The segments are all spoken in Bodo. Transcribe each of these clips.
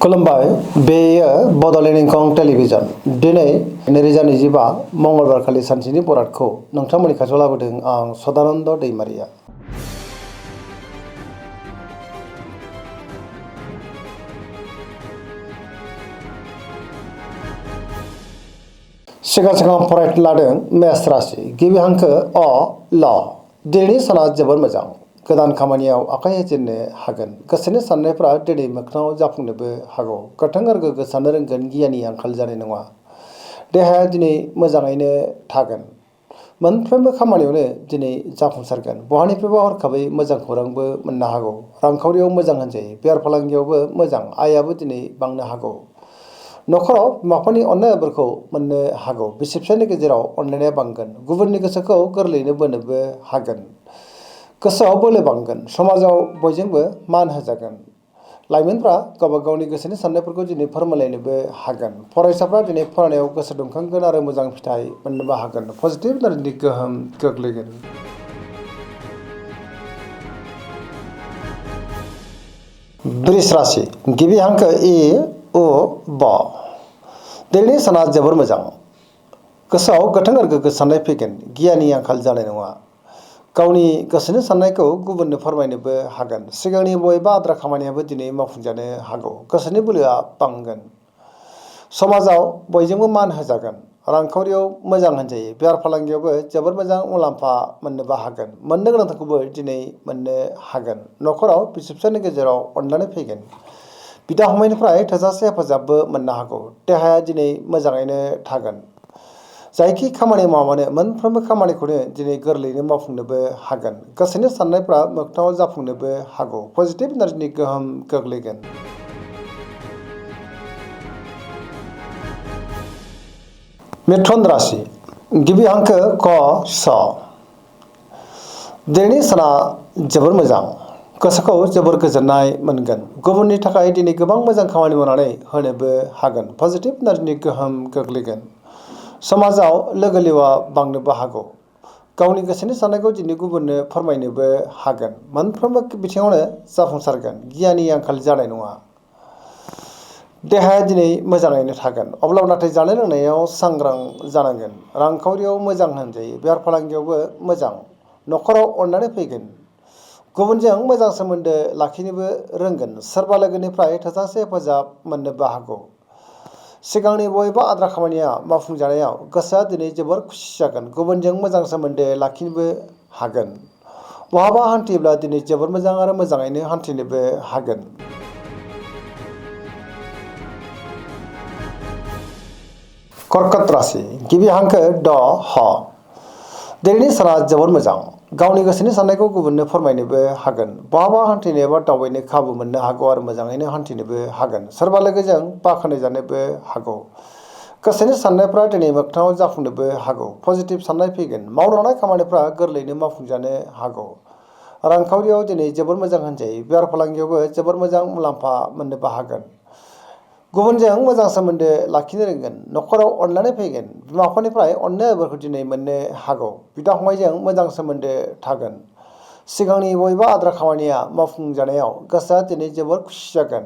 खुलुमबाय बेयो बड'लेण्ड इंखं टेलिभिजन दिनै 2025 मंगलबार खालि सानसेनि बरादखौ नोंथांमोननि खाथियाव लाबोदों आं सदानन्द दैमारिया। सिगां फरायनो लादों मेष राशि गिबि हांखो अ ल दिनैनि साना जोबोर मोजां गोदान खामानियाव आखाइ होजेननो हागोन गोसोनि साननायफ्रा दिनै मोगथाङाव जाफुंनोबो हागौ गोथों आरो गोग्गो साननो रोंगोन गियाननि आंखाल जानाय नङा देहाया दिनै मोजाङैनो थागोन मोनफ्रोमबो खामानियावनो दिनै जाफुंसारगोन बहानिफ्रायबा हरखाबै मोजां खौरांबो मोननो हागौ रांखावरियाव मोजां होनजायो बेफार फालांगियावबो मोजां आयाबो दिनै बांनो हागौ नखराव बिमा-बिफानि अननायफोरखौ मोननो हागौ बिसि फिसायनि गेजेराव अनलायनाया बांगोन गुबुननि गोसोखौ गोरलैयैनो बोनोबो हागोन गोसोआव बोलो बांगोन समाजाव बयजोंबो मान होजागोन लाइमोनफ्रा गावबा गावनि गोसोनि साननायफोरखौ दिनै फोरमायलायनोबो हागोन फरायसाफ्रा दिनै फरायनायाव गोसो दुंखांगोन आरो मोजां फिथाइ मोननोबो हागोन पजिटिभ एनार्जिनि गोहोम गोग्लैगोन। वृष राशि गिबि हांखो इ उ ब दिनैनि साना जोबोर मोजां गोसोआव गोथों आरो गोग्गो साननाय फैगोन गियाननि आंखाल जानाय नङा गावनि गोसोनि साननायखौ गुबुननो फोरमायनोबो हागोन सिगांनि बबेबा आद्रा खामानियाबो दिनै मावफुंजानो हागौ गोसोनि बोलोआ बांगोन समाजाव बयजोंबो मान होजागोन रांखावरियाव मोजां होनजायो बेफार फालांगियावबो जोबोर मोजां मुलाम्फा मोननोबो हागोन मोननो गोनांफोरखौबो दिनै मोननो हागोन नखराव बिसि फिसायनि गेजेराव अनलायनाय फैगोन बिदा फंबायनिफ्राय थोजासे हेफाजाबबो मोननो हागौ देहाया दिनै मोजाङैनो थागोन जायखि खामानि मावानो मोनफ्रोमबो खामानिखौनो दिनै गोरलैयैनो मावफुंनोबो हागोन गोसोनि साननायफ्रा मोगथाङाव जाफुंनोबो हागौ पजिटिभ एनार्जिनि गोहोम गोग्लैगोन। मिथुन राशि गिबि हांखो क स दिनैनि साना जोबोर मोजां गोसोखौ जोबोर गोजोननाय मोनगोन गुबुननि थाखाय दिनै गोबां मोजां खामानि मावनानै होनोबो हागोन पजिटिभ एनार्जिनि गोहोम गोग्लैगोन समाजाव लोगो लेवा बांनोबो हागौ गावनि गोसोनि साननायखौ दिनै गुबुननो फोरमायनोबो हागोन मोनफ्रोमबो बिथिङावनो जाफुंसारगोन गियाननि आंखाल जानाय नङा देहाया दिनै मोजाङैनो थागोन अब्लाबो नाथाय जानाय लोंनायाव सांग्रां जानांगोन रांखावरियाव मोजां होनजायो बेफार फालांगियावबो मोजां नखराव अननानै फैगोन गुबुनजों मोजां सोमोन्दो लाखिनोबो रोंगोन सोरबा लोगोनिफ्राय थोजासे हेफाजाब मोननोबो हागौ सिगांनि बबेबा आद्रा खामानिया मावफुंजानायाव गोसोआ दिनै जोबोर खुसि जागोन गुबुनजों मोजां सोमोन्दो लाखिनोबो हागोन बहाबा हान्थियोब्ला दिनै जोबोर मोजां आरो मोजाङैनो हान्थिनोबो हागोन। कर्कट राशि गिबि हांखो ड ह दिनैनि साना जोबोर मोजां गावनि गोसोनि साननायखौ गुबुननो फोरमायनोबो हागोन बहाबा हान्थिनो एबा दावबायनो खाबु मोननो हागौ आरो मोजाङैनो हान्थिनोबो हागोन सोरबा लोगोजों बाख्नायजानोबो हागौ गोसोनि साननायफ्रा दिनै मोगथाङाव जाफुंनोबो हागौ पजिटिभ साननाय फैगोन मावनो लानाय खामानिफ्रा गोरलैयैनो मावफुंजानो हागौ रांखावरियाव दिनै जोबोर मोजां होनजायो बेफार फालांगियावबो जोबोर मोजां मुलाम्फा मोननोबो हागोन गुबुनजों मोजां सोमोन्दो लाखिनो रोंगोन नखराव अनलायनाय फैगोन बिमा बिफानिफ्राय अननायफोरखौ दिनै मोननो हागौ बिदा फंबायजों मोजां सोमोन्दो थागोन सिगांनि बबेबा आद्रा खामानिया मावफुंजानायाव गोसोआ दिनै जोबोर खुसि जागोन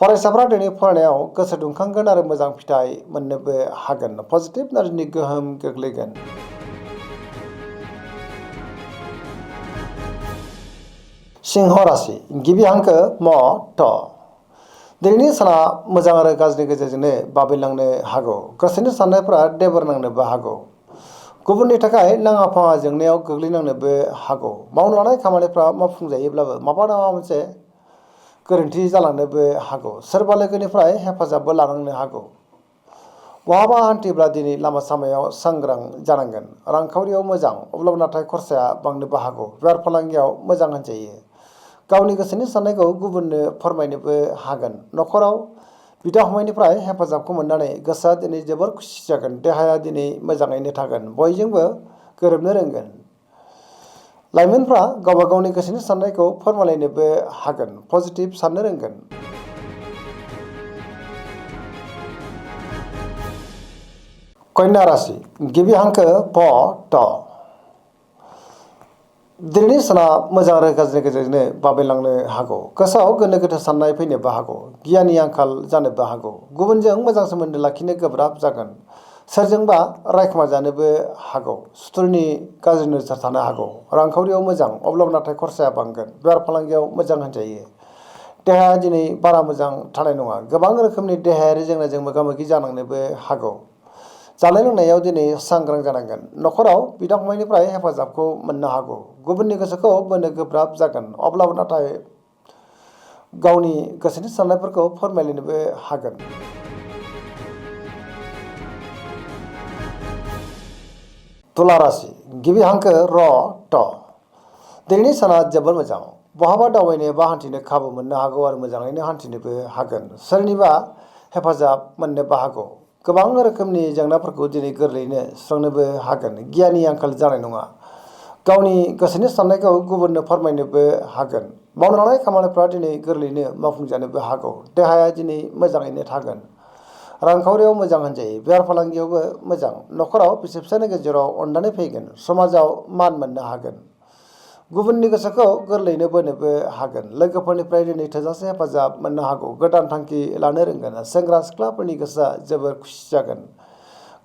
फरायसाफ्रा दिनै फरायनायाव गोसो दुंखांगोन आरो मोजां फिथाइ मोननोबो हागोन पजिटिभ एनार्जिनि गोहोम गोग्लैगोन। सिंह राशि गिबि हांखो म थ दिनैनि साना मोजां आरो गाज्रिनि गेजेरजोंनो बाबेनलांनो हागौ गोसोनि साननायफ्रा देबोर नांनोबो हागौ गुबुननि थाखाय नाङा फाङा जेंनायाव गोग्लैनांनोबो हागौ मावनो लानाय खामानिफ्रा मावफुंजायोब्लाबो माबा नङा मोनसे गोरोन्थि जालांनोबो हागौ सोरबा लोगोनिफ्राय हेफाजाबबो लानांनो हागौ बहाबा हान्थिब्ला दिनै लामा सामायाव सांग्रां जानांगोन रांखावरियाव मोजां अब्लाबो नाथाय खरसाया बांनोबो हागौ बेफार फालांगियाव मोजां होनजायो गावनि गोसोनि साननायखौ गुबुननो फोरमायनोबो हागोन नखराव बिदा फंबायनिफ्राय हेफाजाबखौ मोननानै गोसोआ दिनै जोबोर खुसि जागोन देहाया दिनै मोजाङैनो थागोन बयजोंबो गोरोबनो रोंगोन लाइमोनफ्रा गावबा गावनि गोसोनि साननायखौ फोरमायलायनोबो हागोन पजिटिभ साननो रोंगोन। कन्या राशि गिबि हांखो प ट दिनैनि साना मोजां आरो गाज्रिनि गेजेरजोंनो बाबेलांनो हागौ। गोसोआव गोनो गोथो साननाय फैनोबो हागौ। गियाननि आंखाल जानोबो हागौ। गुबुनजों मोजां सोमोन्दो लाखिनो गोब्राब जागोन। सोरजोंबा रायखोमा जानोबो हागौ। सुथुरनि गाज्रि नोजोर थानो हागौ। रांखावरियाव मोजां, अब्लाबो नाथाय खरसाया बांगोन। बेफार फालांगियाव मोजां होनजायो। देहाया दिनै बारा मोजां थानाय नङा। गोबां रोखोमनि देहायारि जेंनाजों मोगा मोगि जानांनोबो हागौ। जानाय लोंनायाव दिनै सांग्रां जानांगोन। न'खराव बिदा फंबायनिफ्राय हेफाजाबखौ मोननो हागौ। गुबुननि गोसोखौ बोनो गोब्राब जागोन। अब्लाबो नाथाय गावनि गोसोनि साननायफोरखौ फोरमायलायनोबो हागोन। तुला राशि गिबि हांखो र ट। दिनैनि साना जोबोर मोजां। बहाबा दावबायनो एबा हान्थिनो खाबु मोननो हागौ आरो मोजाङैनो हान्थिनोबो हागोन। सोरनिबा हेफाजाब मोननोबो हागौ। गोबां रोखोमनि जेंनाफोरखौ दिनै गोरलैयैनो सुस्रांनोबो हागोन। गियाननि आंखाल जानाय नङा। गावनि गोसोनि साननायखौ गुबुननो फोरमायनोबो हागोन। मावनो लानाय खामानिफ्रा दिनै गोरलैयैनो मावफुंजानोबो हागौ। देहाया दिनै मोजाङैनो थागोन। रांखावरियाव मोजां होनजायो। बेफार फालांगियावबो मोजां। न'खराव बिसि फिसायनि गेजेराव अननानै फैगोन। समाजाव मान मोननो हागोन। गुबुननि गोसोखौ गोरलैयैनो बोनोबो हागोन। लोगोफोरनिफ्राय दिनै थोजासे हेफाजाब मोननो हागौ। गोदान थांखि लानो रोंगोन। सेंग्रा सिख्लाफोरनि गोसोआ जोबोर खुसि जागोन।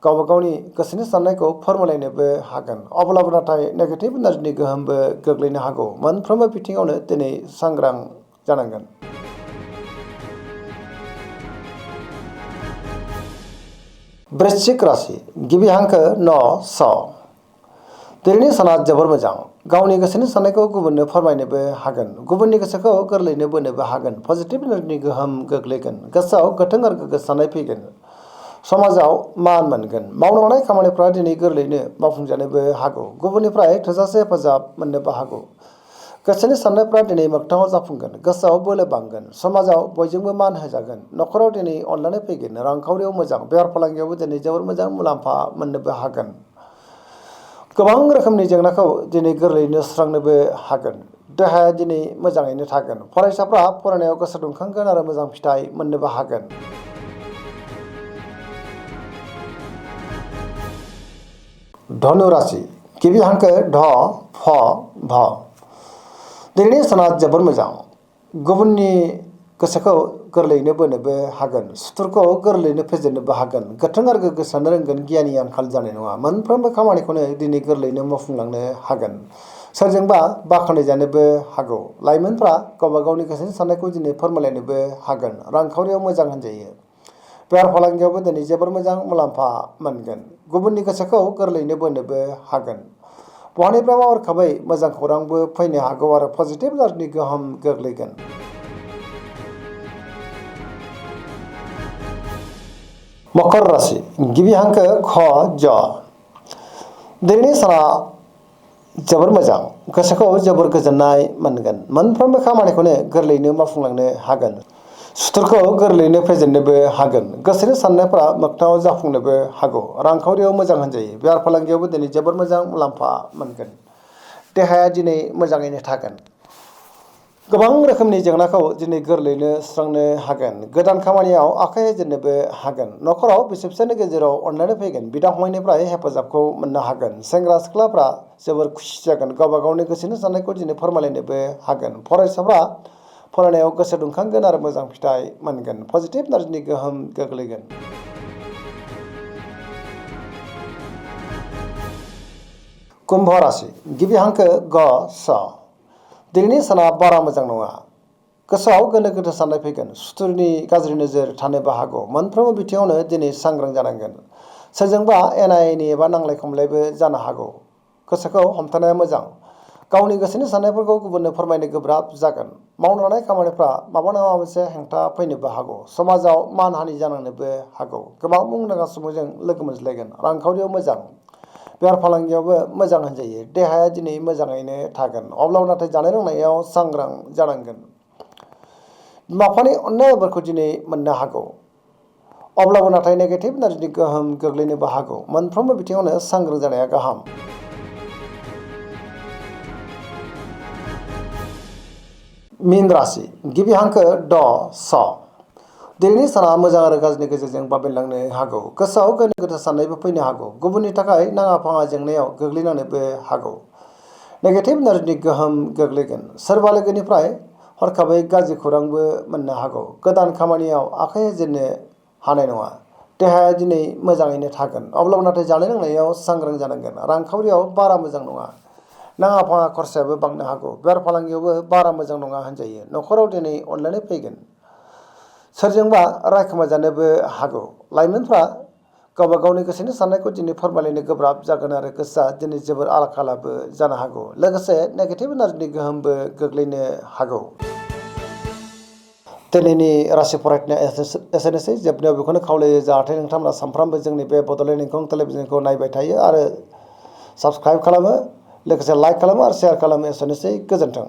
गावबा गावनि गोसोनि साननायखौ फोरमायलायनोबो हागोन। अब्लाबो नाथाय नेगेटिभ एनार्जिनि गोहोमबो गोग्लैनो हागौ। मोनफ्रोमबो बिथिङावनो दिनै सांग्रां जानांगोन। वृश्चिक राशि गिबि हांखो न स। दिनैनि साना जोबोर मोजां। गावनि गोसोनि साननायखौ गुबुननो फोरमायनोबो हागोन। गुबुननि गोसोखौ गोरलैयैनो बोनोबो हागोन। पजिटिभ एनार्जिनि गोहोम गोग्लैगोन। गोसोआव गोथों आरो गोग्गो साननाय फैगोन। समाजाव मान मोनगोन। मावनो लानाय खामानिफ्रा दिनै गोरलैयैनो मावफुंजानोबो हागौ। गुबुननिफ्राय थोजासे हेफाजाब मोननोबो हागौ। गोसोनि साननायफ्रा दिनै मोगथाङाव जाफुंगोन। गोसोआव बोलो बांगोन। समाजाव बयजोंबो मान होजागोन। न'खराव दिनै अनलायनाय फैगोन। रांखावरियाव मोजां। बेफार फालांगियावबो दिनै जोबोर मोजां मुलाम्फा मोननोबो हागोन। गोबां रोखोमनि जेंनाखौ दिनै गोरलैयैनो सुस्रांनोबो हागोन। देहाया दिनै मोजाङैनो थागोन। फरायसाफ्रा फरायनायाव गोसो दुंखांगोन आरो मोजां फिथाइ मोननोबो हागोन। धनु राशि गिबि हांखो ढ फ भ। दिनैनि साना जोबोर मोजां। गुबुननि गोसोखौ गोरलैयैनो बोनोबो हागोन। सुथुरखौ गोरलैयैनो फेजेननोबो हागोन। गोथों आरो गोग्गो साननो रोंगोन। गियाननि आंखाल जानाय नङा। मोनफ्रोमबो खामानिखौनो दिनै गोरलैयैनो मावफुंलांनो हागोन। सोरजोंबा बाख्नायजानोबो हागौ। लाइमोनफ्रा गावबा गावनि गोसोनि साननायखौ दिनै फोरमायलायनोबो हागोन। रांखावरियाव मोजां होनजायो। बेफार फालांगियावबो दिनै जोबोर मोजां मुलाम्फा मोनगोन। गुबुननि गोसोखौ गोरलैयैनो बोनोबो हागोन। बहानिफ्रायबा हरखाबै मोजां खौरांबो फैनो हागौ आरो पजिटिभ एनार्जिनि गोहोम गोग्लैगोन। मकर राशि गिबि हांखो ख ज। दिनैनि साना जोबोर मोजां। गोसोखौ जोबोर गोजोननाय मोनगोन। मोनफ्रोमबो खामानिखौनो गोरलैयैनो मावफुंलांनो हागोन। सुथुरखौ गोरलैयैनो फेजेननोबो हागोन। गोसोनि साननायफ्रा मोगथाङाव जाफुंनोबो हागौ। रांखावरियाव मोजां होनजायो। बेफार फालांगियावबो दिनै जोबोर मोजां मुलाम्फा मोनगोन। देहाया दिनै मोजाङैनो थागोन। गोबां रोखोमनि जेंनाखौ दिनै गोरलैयैनो सुस्रांनो हागोन। गोदान खामानियाव आखाइ होजेननोबो हागोन। न'खराव बिसि फिसायनि गेजेराव अनलायनाय फैगोन। बिदा फंबायनिफ्राय हेफाजाबखौ मोननो हागोन। सेंग्रा सिख्लाफ्रा जोबोर खुसि जागोन। गावबा गावनि गोसोनि साननायखौ दिनै फोरमायलायनोबो हागोन। फरायसाफ्रा फरायनायाव गोसो दुंखांगोन आरो मोजां फिथाइ मोनगोन। पजिटिभ एनार्जिनि गोहोम गोग्लैगोन। कुम्भ राशि गिबि हांखो ग स। दिनैनि साना बारा मोजां नङा। गोसोआव गोनो गोथो साननाय फैगोन। सुथुरनि गाज्रि नोजोर थानोबो हागौ। मोनफ्रोमबो बिथिङावनो दिनै सांग्रां जानांगोन। सोरजोंबा एना एनि एबा नांलाय खमलायबो जानो हागौ। गोसोखौ हमथानाया मोजां। गावनि गोसोनि साननायफोरखौ गुबुननो फोरमायनो गोब्राब जागोन। मावनो लानाय खामानिफ्रा माबा नङा माबा मोनसे हेंथा फैनोबो हागौ। समाजाव मान हानि जानांनोबो हागौ। गोबां मुंदांखा सुबुंजों लोगो मोनज्लायगोन। रांखावरियाव मोजां। बेफार फालांगियावबो मोजां होनजायो। देहाया दिनै मोजाङैनो थागोन। अब्लाबो नाथाय जानाय लोंनायाव सांग्रां जानांगोन। बिमा बिफानि अननाय बोरखौ दिनै मोननो हागौ। अब्लाबो नाथाय नेगेटिभ एनार्जिनि गोहोम गोग्लैनोबो हागौ। मोनफ्रोमबो बिथिङावनो सांग्रां जानाया गाहाम। मीन राशि गिबि हांखो ड स। दिनैनि साना मोजां आरो गाज्रिनि गेजेरजों बाबेनलांनो हागौ। गोसोआव गोनो गोथो साननायबो फैनो हागौ। गुबुननि थाखाय नाङा फाङा जेंनायाव गोग्लैनांनोबो हागौ। नेगेटिभ एनार्जिनि गोहोम गोग्लैगोन। सोरबा लोगोनिफ्राय हरखाबै गाज्रि खौरांबो मोननो हागौ। गोदान खामानियाव आखाइ होजेननो हानाय नङा। देहाया दिनै मोजाङैनो थागोन, अब्लाबो नाथाय जानाय लोंनायाव सांग्रां जानांगोन। रांखावरियाव बारा मोजां नङा। नाङा फाङा खरसायाबो बांनो हागौ। बेफार फालांगियावबो बारा मोजां नङा होनजायो। न'खराव दिनै अनलायनाय फैगोन। सोरजोंबा रायखोमाजानोबो हागौ। लाइमोनफ्रा गावबा गावनि गोसोनि साननायखौ दिनै फोरमायलायनो गोब्राब जागोन आरो गोसोआ दिनै जोबोर आला खालाबो जानो हागौ। लोगोसे नेगेटिभ एनार्जिनि गोहोमबो गोग्लैनो हागौ। दिनैनि राशि फरायनाया एसेनोसै। जोबनायाव बेखौनो खावलायो जाहाथे नोंथांमोना सानफ्रामबो जोंनि बे बड'लेण्ड इंखं टेलिभिजनखौ नायबाय थायो आरो साबस्क्राइब खालामो, लोगोसे लाइक खालामो आरो शेयार खालामो। एसेनोसै, गोजोन्थों।